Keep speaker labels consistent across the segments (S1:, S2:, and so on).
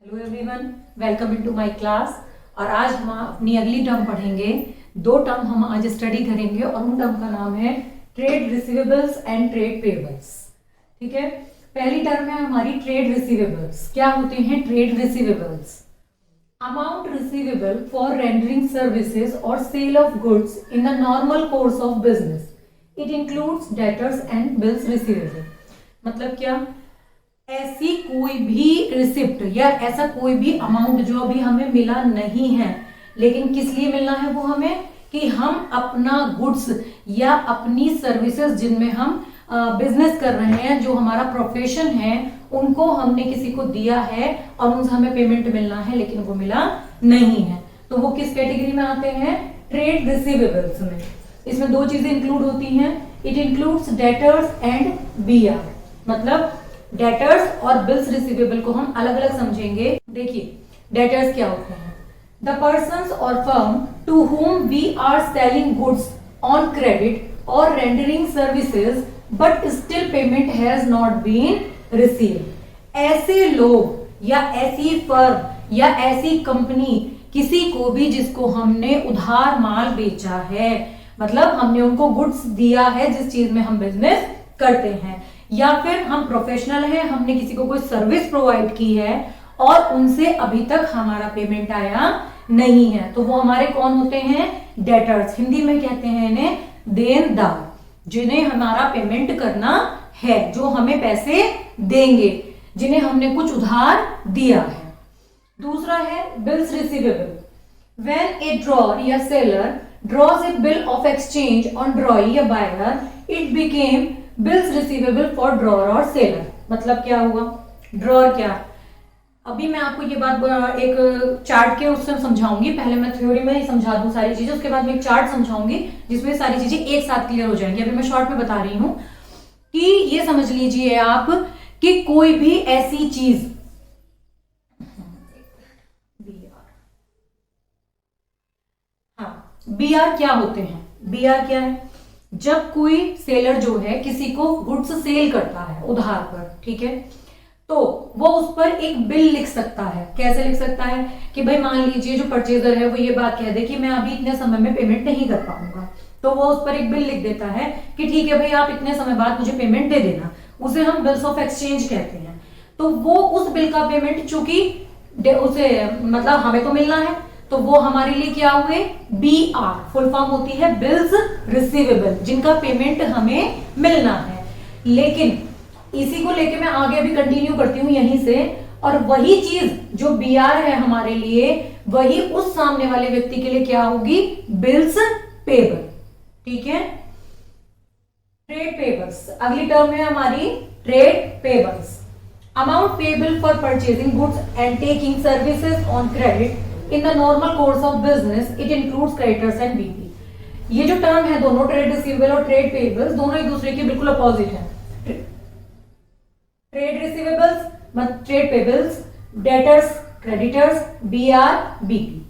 S1: Hello everyone, welcome into my class. और आज हम अपनी अगली टर्म पढ़ेंगे। दो टर्म हम आज स्टडी करेंगे और उन टर्म का नाम है trade receivables and trade payables. ठीक है, पहली टर्म है हमारी ट्रेड रिसीवेबल्स। क्या होते हैं trade receivables? Amount receivable for rendering services और sale of goods in the normal course of business. It includes debtors and bills receivable. मतलब क्या? ऐसी कोई भी रिसिप्ट या ऐसा कोई भी अमाउंट जो अभी हमें मिला नहीं है, लेकिन किस लिए मिलना है वो हमें, कि हम अपना गुड्स या अपनी सर्विसेज जिनमें हम बिजनेस कर रहे हैं, जो हमारा प्रोफेशन है, उनको हमने किसी को दिया है और उनसे हमें पेमेंट मिलना है, लेकिन वो मिला नहीं है। तो वो किस कैटेगरी में आते हैं? ट्रेड रिसीवेबल्स में। इसमें दो चीजें इंक्लूड होती हैं। It includes debtors and BR. मतलब डेटर्स और बिल्स रिसीवेबल को हम अलग अलग समझेंगे। देखिए, डेटर्स क्या होते हैं? द पर्सन्स और firm to whom we are selling goods on credit और rendering services but still payment has not been received. ऐसे लोग या ऐसी फर्म या ऐसी कंपनी, किसी को भी जिसको हमने उधार माल बेचा है, मतलब हमने उनको गुड्स दिया है जिस चीज में हम बिजनेस करते हैं, या फिर हम प्रोफेशनल हैं, हमने किसी को कोई सर्विस प्रोवाइड की है और उनसे अभी तक हमारा पेमेंट आया नहीं है, तो वो हमारे कौन होते हैं? डेटर्स। हिंदी में कहते हैं इन्हें देनदार, जिन्हें हमारा पेमेंट करना है, जो हमें पैसे देंगे, जिन्हें हमने कुछ उधार दिया है। दूसरा है bills receivable. When A drawer या seller draws a bill of exchange on drawee या buyer, it became bills receivable for drawer और seller। मतलब क्या हुआ? ड्रॉर क्या? अभी मैं आपको ये बात एक चार्ट के उससे समझाऊंगी। पहले मैं थ्योरी में ही समझा दूं सारी चीजें, उसके बाद मैं एक चार्ट समझाऊंगी जिसमें सारी चीजें एक साथ क्लियर हो जाएंगी। अभी मैं शॉर्ट में बता रही हूं कि ये समझ लीजिए आप कि कोई भी ऐसी चीज, बीआर क्या होते हैं? बीआर क्या है? जब कोई सेलर जो है किसी को गुड्स सेल करता है उधार पर, ठीक है, तो वो उस पर एक बिल लिख सकता है। कैसे लिख सकता है? कि भाई मान लीजिए जो परचेजर है वो ये बात कह दे कि मैं अभी इतने समय में पेमेंट नहीं कर पाऊंगा, तो वो उस पर एक बिल लिख देता है कि ठीक है भाई, आप इतने समय बाद मुझे पेमेंट दे देना। उसे हम बिल्स ऑफ एक्सचेंज कहते हैं। तो वो उस बिल का पेमेंट चूंकि उसे मतलब हमें तो मिलना है, तो वो हमारे लिए क्या हुए? बीआर। फुल फॉर्म होती है बिल्स रिसीवेबल, जिनका पेमेंट हमें मिलना है। लेकिन इसी को लेके मैं आगे भी कंटिन्यू करती हूं यहीं से, और वही चीज जो बीआर है हमारे लिए, वही उस सामने वाले व्यक्ति के लिए क्या होगी? Bills payable. ठीक है, ट्रेड पेबल्स अगली टर्म है हमारी trade payables. Amount payable for purchasing goods and taking services on credit in the normal course of business. It includes creditors and BP. ये जो टर्म है दोनों, ट्रेड रिसीवेबल और ट्रेड पेबल्स, दोनों एक दूसरे के बिल्कुल अपोजिट है। ट्रेड रिसीवेबल्स मतलब trade payables, debtors, creditors, BR, BP.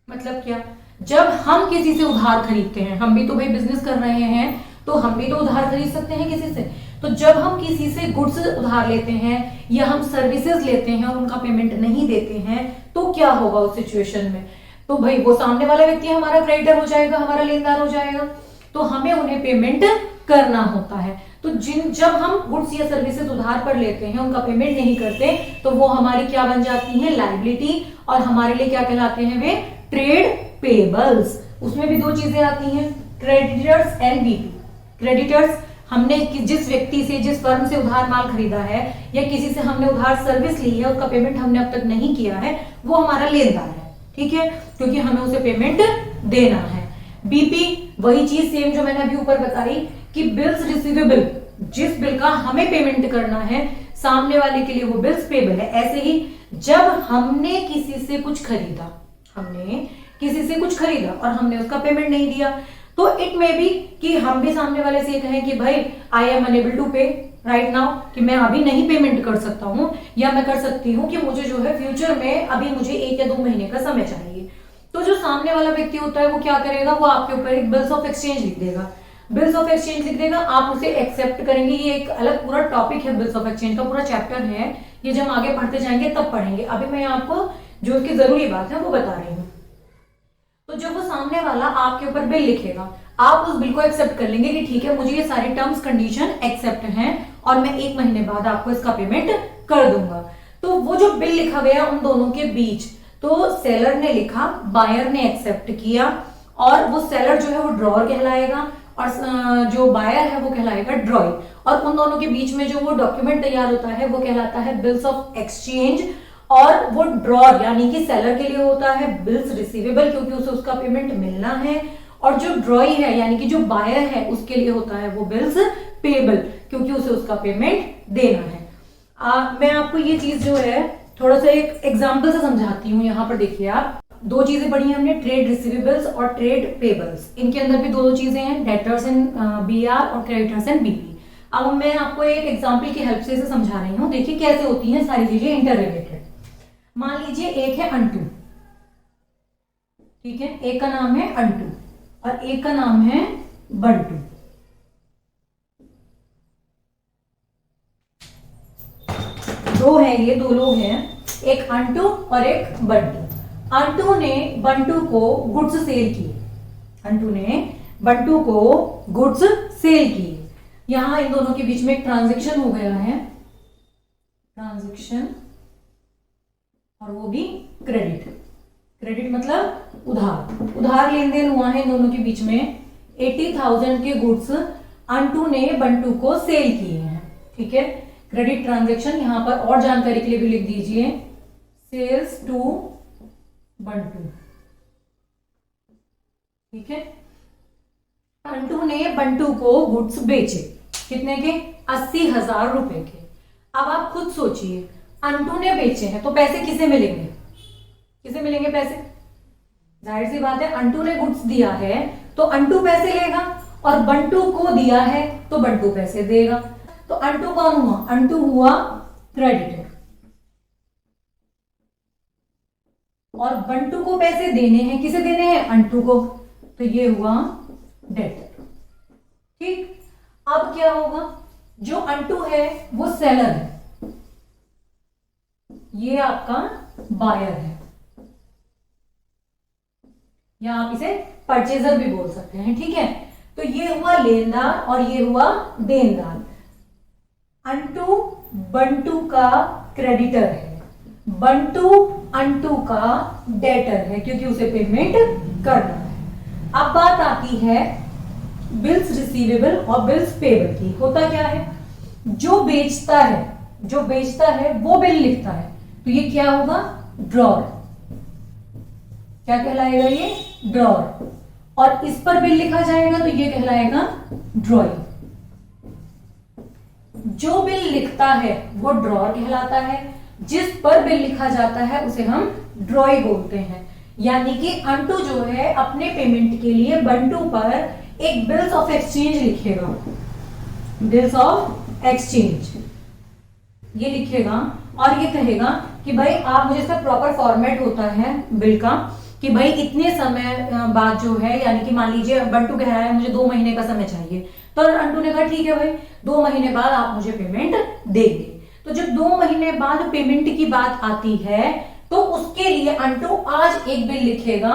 S1: मतलब क्या? जब हम किसी से उधार खरीदते हैं, हम भी तो भाई बिजनेस कर रहे हैं, तो हम भी तो उधार खरीद सकते हैं किसी से। तो जब हम किसी से गुड्स उधार लेते हैं या हम सर्विसेज लेते हैं और उनका पेमेंट नहीं देते हैं, तो क्या होगा उस सिचुएशन में? तो भाई वो सामने वाला व्यक्ति हमारा क्रेडिटर हो जाएगा, हमारा लेनदार हो जाएगा, तो हमें उन्हें पेमेंट करना होता है। तो जब हम गुड्स या सर्विसेज उधार पर लेते हैं, उनका पेमेंट नहीं करते, तो वो हमारी क्या बन जाती है? लायबिलिटी। और हमारे लिए क्या कहलाते हैं वे? Trade payables. उसमें भी दो चीजें आती हैं, क्रेडिटर्स एंड बीपी। क्रेडिटर्स, हमने जिस व्यक्ति से, जिस फर्म से उधार माल खरीदा है या किसी से हमने उधार सर्विस ली है, उसका पेमेंट हमने अब तक नहीं किया है, वो हमारा लेनदार है। ठीक है, क्योंकि हमें उसे पेमेंट देना है। बीपी वही चीज सेम जो मैंने अभी ऊपर बताई कि बिल्स रिसीवेबल, जिस बिल का हमें पेमेंट करना है, सामने वाले के लिए वो बिल्स पेबल है। ऐसे ही जब हमने किसी से कुछ खरीदा, और हमने उसका पेमेंट नहीं दिया, तो इट मे बी कि हम भी सामने वाले से ये कहें कि भाई आई एम अनेबल टू पे राइट नाउ, कि मैं अभी नहीं पेमेंट कर सकता हूं, या मैं कर सकती हूं कि मुझे जो है फ्यूचर में अभी मुझे 1 या 2 महीने का समय चाहिए। तो जो सामने वाला व्यक्ति होता है वो क्या करेगा? वो आपके ऊपर एक बिल्स ऑफ एक्सचेंज लिख देगा। बिल्स ऑफ एक्सचेंज लिख देगा, आप उसे एक्सेप्ट करेंगे। ये एक अलग पूरा टॉपिक है, बिल्स ऑफ एक्सचेंज का पूरा चैप्टर है, ये जब हम आगे पढ़ते जाएंगे तब पढ़ेंगे। अभी मैं आपको जो इसकी जरूरी बात है वो बता रही हूँ। तो जब वो सामने वाला आपके ऊपर बिल लिखेगा, आप उस बिल को एक्सेप्ट कर लेंगे कि ठीक है मुझे ये सारे टर्म्स कंडीशन एक्सेप्ट हैं और मैं 1 महीने बाद आपको इसका पेमेंट कर दूंगा। तो वो जो बिल लिखा गया उन दोनों के बीच, तो सेलर ने लिखा, बायर ने एक्सेप्ट किया, और वो सेलर जो है वो ड्रॉअर कहलाएगा और जो बायर है वो कहलाएगा ड्रॉई। और उन दोनों के बीच में जो वो डॉक्यूमेंट तैयार होता है वो कहलाता है बिल्स ऑफ एक्सचेंज। और वो ड्रॉअर यानी कि सेलर के लिए होता है बिल्स रिसीवेबल, क्योंकि उसे उसका पेमेंट मिलना है। और जो ड्रॉई है यानी कि जो बायर है उसके लिए होता है वो बिल्स पेबल, क्योंकि उसे उसका पेमेंट देना है। मैं आपको ये चीज जो है थोड़ा सा एक एग्जांपल से समझाती हूँ। यहाँ पर देखिए, आप 2 चीजें पढ़ी हमने, ट्रेड रिसीवेबल्स और ट्रेड पेबल्स। इनके अंदर भी 2 चीजें हैं, डेटर्स एंड बीआर और क्रेडिटर्स एंड बीपी। अब मैं आपको एक एग्जांपल की हेल्प से इसे समझा रही हूँ। देखिए कैसे होती हैं सारी चीजें इंटर रिलेटेड। मान लीजिए एक है अंटू, ठीक है, एक का नाम है अंटू और एक का नाम है बंटू। दो है, ये 2 लोग हैं, एक अंटू और एक बंटू। अंटू ने बंटू को गुड्स सेल किए, अंटू ने बंटू को गुड्स सेल किए। यहां इन दोनों के बीच में एक ट्रांजैक्शन हो गया है, ट्रांजैक्शन, और वो भी क्रेडिट। क्रेडिट मतलब उधार, उधार लेन देन हुआ है इन दोनों के बीच में। 80,000 के गुड्स अंटू ने बंटू को सेल किए हैं, ठीक है, क्रेडिट ट्रांजैक्शन। यहां पर और जानकारी के लिए भी लिख दीजिए, सेल्स टू बंटू, ठीक है। अंटू ने बंटू को गुड्स बेचे, कितने के? 80,000 रुपए के। अब आप खुद सोचिए, अंटू ने बेचे हैं तो पैसे किसे मिलेंगे? किसे मिलेंगे पैसे? जाहिर सी बात है, अंटू ने गुड्स दिया है तो अंटू पैसे लेगा, और बंटू को दिया है तो बंटू पैसे देगा। तो अंटू कौन हुआ? अंटू हुआ क्रेडिटर, और बंटू को पैसे देने हैं, किसे देने हैं? अंटू को, तो ये हुआ डेटर, ठीक। अब क्या होगा? जो अंटू है वो सेलर है, ये आपका बायर है, या आप इसे परचेजर भी बोल सकते हैं, ठीक है। तो ये हुआ लेनदार और ये हुआ देनदार। अंटू बंटू का क्रेडिटर है, बंटू अंटू का डेटर है, क्योंकि उसे पेमेंट करना है। अब बात आती है बिल्स रिसीवेबल और बिल्स पेबल की। होता क्या है, जो बेचता है वो बिल लिखता है, तो ये क्या होगा? ड्रॉअर। क्या कहलाएगा ये? ड्रॉअर। और इस पर बिल लिखा जाएगा तो ये कहलाएगा ड्रॉई। जो बिल लिखता है वो ड्रॉअर कहलाता है, जिस पर बिल लिखा जाता है उसे हम ड्रॉई बोलते हैं। यानी कि अंटू जो है अपने पेमेंट के लिए बंटू पर एक बिल्स ऑफ एक्सचेंज लिखेगा, बिल्स ऑफ एक्सचेंज ये लिखेगा, और ये कहेगा कि भाई आप मुझे, इसका प्रॉपर फॉर्मेट होता है बिल का, कि भाई इतने समय बाद जो है, यानी कि मान लीजिए बंटू कह रहा है मुझे 2 महीने का समय चाहिए, तो अंटू ने कहा ठीक है भाई 2 महीने बाद आप मुझे पेमेंट देंगे। तो जब 2 महीने बाद पेमेंट की बात आती है तो उसके लिए अंटू आज एक बिल लिखेगा,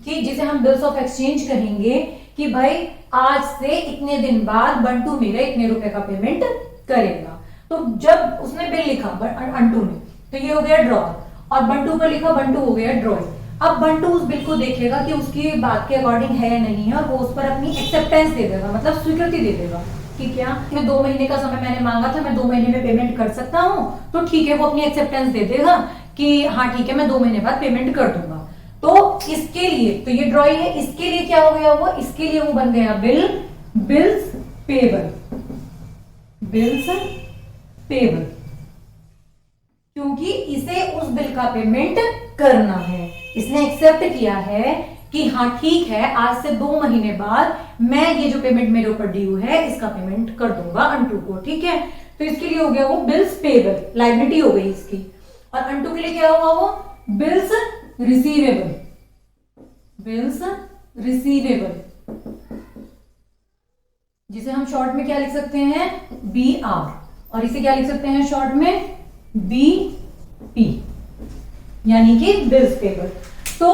S1: कि जिसे हम बिल्स ऑफ एक्सचेंज कहेंगे, कि भाई आज से इतने दिन बाद बंटू मेरे इतने रुपए का पेमेंट करेगा। तो जब उसने बिल लिखा अंटू ने, तो ये हो गया ड्रॉअर, और बंटू पर लिखा, बंटू हो गया ड्रॉई। अब बंटू उस बिल को देखेगा कि उसकी बात के अकॉर्डिंग है या नहीं है, और वो उस पर अपनी एक्सेप्टेंस दे देगा, मतलब स्वीकृति दे देगा कि क्या मैं 2 महीने का समय मैंने मांगा था, मैं 2 महीने में पेमेंट कर सकता हूं। तो ठीक है, वो अपनी एक्सेप्टेंस दे देगा कि हाँ ठीक है मैं 2 महीने बाद पेमेंट कर दूंगा। तो इसके लिए, तो ये ड्रॉई है, इसके लिए क्या हो गया? वो इसके लिए वो बन गया bill, bills payable, bills payable, क्योंकि इसे उस बिल का पेमेंट करना है। इसने एक्सेप्ट किया है कि हाँ ठीक है, आज से 2 महीने बाद मैं ये जो पेमेंट मेरे ऊपर ड्यू है इसका पेमेंट कर दूंगा अंटू को, ठीक है। तो इसके लिए हो गया वो बिल्स पेबल, लायबिलिटी हो गई इसकी। और अंटू के लिए क्या हुआ? वो बिल्स रिसीवेबल, बिल्स रिसीवेबल, जिसे हम शॉर्ट में क्या लिख सकते हैं, BR, और इसे क्या लिख सकते हैं शॉर्ट में, BP, यानी कि बिल्स पेबल। तो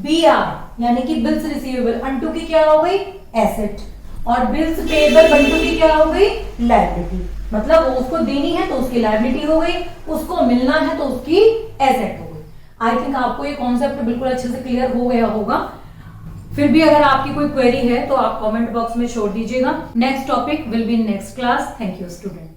S1: BR यानी कि बिल्स रिसीवेबल अनटू की क्या हो गई, एसेट, और बिल्स पेबल बंटू की क्या हो गई, लायबिलिटी। मतलब वो उसको देनी है तो उसकी लायबिलिटी हो गई, उसको मिलना है तो उसकी एसेट हो गई। आई थिंक आपको ये कॉन्सेप्ट बिल्कुल अच्छे से क्लियर हो गया होगा। फिर भी अगर आपकी कोई क्वेरी है तो आप कमेंट बॉक्स में छोड़ दीजिएगा। Next topic will be in next class. Thank you student.